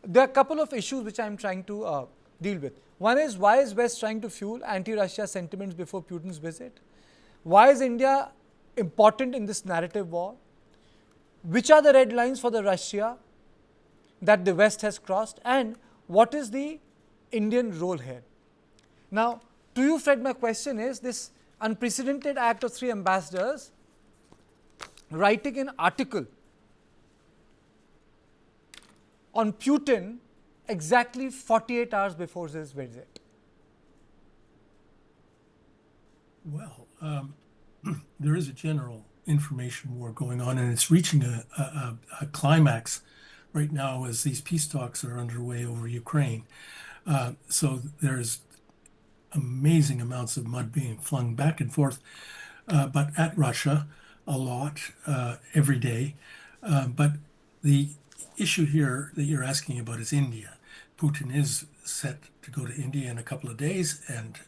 there are a couple of issues which I'm trying to deal with. One is, why is West trying to fuel anti-Russia sentiments before Putin's visit? Why is India important in this narrative war? Which are the red lines for the Russia that the West has crossed, and what is the Indian role here? Now, to you, Fred, my question is, this unprecedented act of 3 ambassadors writing an article on Putin exactly 48 hours before his visit. Well, there is a general information war going on, and it's reaching a climax right now as these peace talks are underway over Ukraine. So there's amazing amounts of mud being flung back and forth, but at Russia a lot every day. But the issue here that you're asking about is India. Putin is set to go to India in a couple of days, and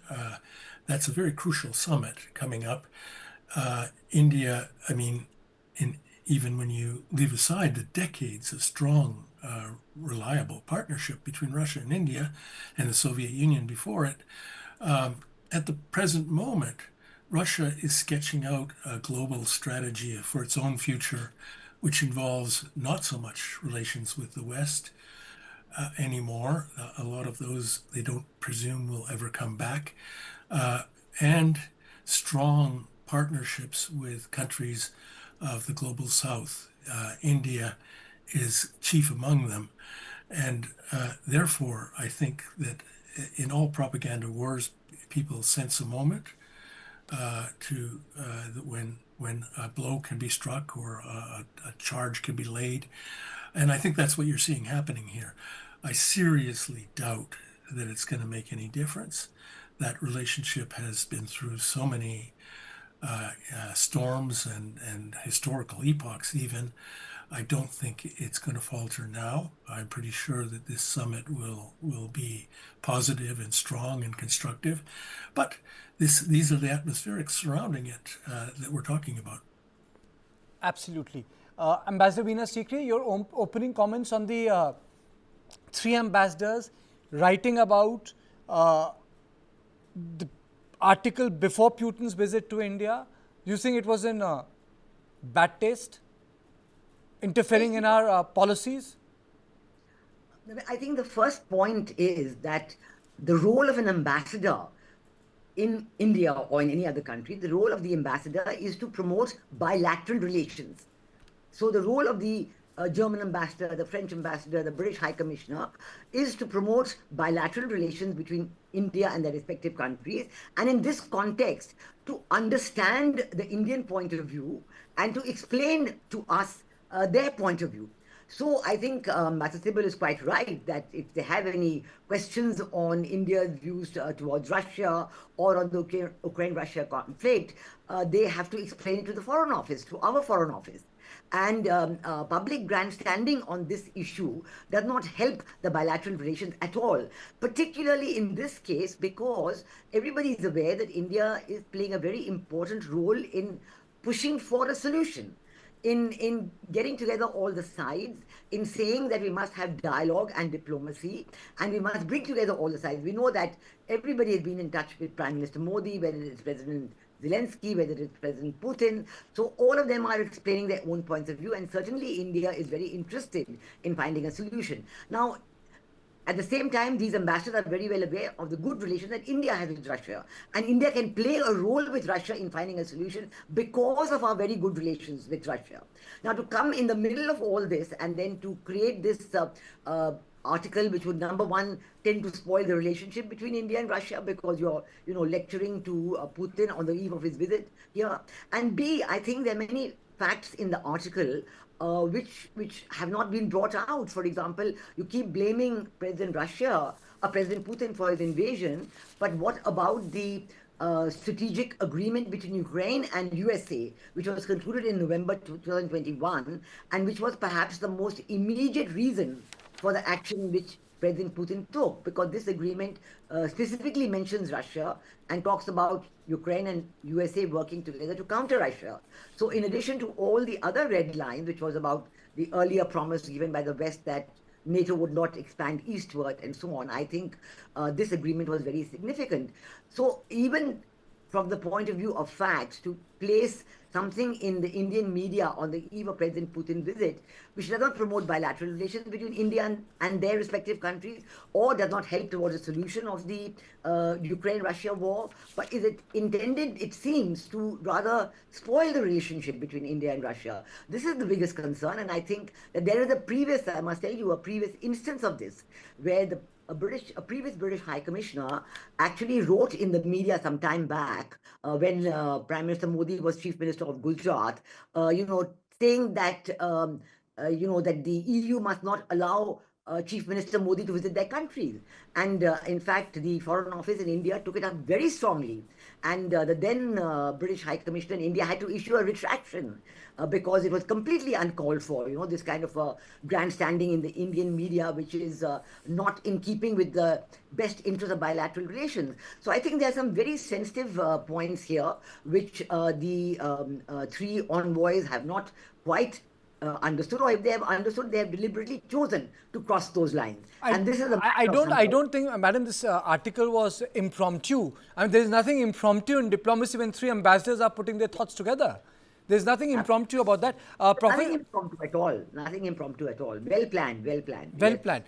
that's a very crucial summit coming up. India, I mean, even when you leave aside the decades of strong, reliable partnership between Russia and India and the Soviet Union before it, at the present moment, Russia is sketching out a global strategy for its own future, which involves not so much relations with the West anymore. A lot of those they don't presume will ever come back, and strong partnerships with countries of the global South. India is chief among them, and therefore I think that in all propaganda wars, people sense a moment when a blow can be struck or a charge can be laid. And I think that's what you're seeing happening here. I seriously doubt that it's going to make any difference. That relationship has been through so many storms and historical epochs even. I don't think it's going to falter now. I'm pretty sure that this summit will be positive and strong and constructive. But these are the atmospherics surrounding it that we're talking about. Absolutely. Ambassador Veena Tee-hree, your opening comments on the 3 ambassadors writing about the article before Putin's visit to India. Do you think it was in bad taste? Interfering in our policies? I think the first point is that the role of an ambassador in India or in any other country, the role of the ambassador is to promote bilateral relations. So the role of the German ambassador, the French ambassador, the British High Commissioner is to promote bilateral relations between India and their respective countries. And in this context, to understand the Indian point of view and to explain to us their point of view. So I think Ambassador Sibal is quite right that if they have any questions on India's views towards Russia or on the Ukraine-Russia conflict, they have to explain it to the Foreign Office, to our Foreign Office. And public grandstanding on this issue does not help the bilateral relations at all, particularly in this case because everybody is aware that India is playing a very important role in pushing for a solution. In getting together all the sides, in saying that we must have dialogue and diplomacy, and we must bring together all the sides. We know that everybody has been in touch with Prime Minister Modi, whether it's President Zelensky, whether it's President Putin. So all of them are explaining their own points of view, and certainly India is very interested in finding a solution. Now, at the same time, these ambassadors are very well aware of the good relations that India has with Russia. And India can play a role with Russia in finding a solution because of our very good relations with Russia. Now, to come in the middle of all this and then to create this article which would, number one, tend to spoil the relationship between India and Russia because you're, lecturing to Putin on the eve of his visit here. And B, I think there are many facts in the article which have not been brought out. For example, you keep blaming President Putin for his invasion, but what about the strategic agreement between Ukraine and USA, which was concluded in November 2021, and which was perhaps the most immediate reason for the action which President Putin took, because this agreement specifically mentions Russia and talks about Ukraine and USA working together to counter Russia. So in addition to all the other red lines, which was about the earlier promise given by the West that NATO would not expand eastward and so on. I think this agreement was very significant. So even from the point of view of facts, to place something in the Indian media on the eve of President Putin's visit, which does not promote bilateral relations between India and their respective countries, or does not help towards a solution of the Ukraine-Russia war, but is it intended, it seems, to rather spoil the relationship between India and Russia. This is the biggest concern, and I think that there is a previous, I must tell you, a previous instance of this, where a previous British High Commissioner actually wrote in the media some time back when Prime Minister Modi was Chief Minister of Gujarat, saying that that the EU must not allow Chief Minister Modi to visit their countries. And in fact, the Foreign Office in India took it up very strongly. And the then British High Commissioner in India had to issue a retraction because it was completely uncalled for, this kind of grandstanding in the Indian media, which is not in keeping with the best interest of bilateral relations. So I think there are some very sensitive points here, which the three envoys have not quite understood, or if they have understood, they have deliberately chosen to cross those lines. And this is I don't think, Madam, this article was impromptu. I mean, there is nothing impromptu in diplomacy when three ambassadors are putting their thoughts together. There's nothing impromptu about that. Nothing impromptu at all. Nothing impromptu at all. Well planned. Well planned. Well Yes. planned.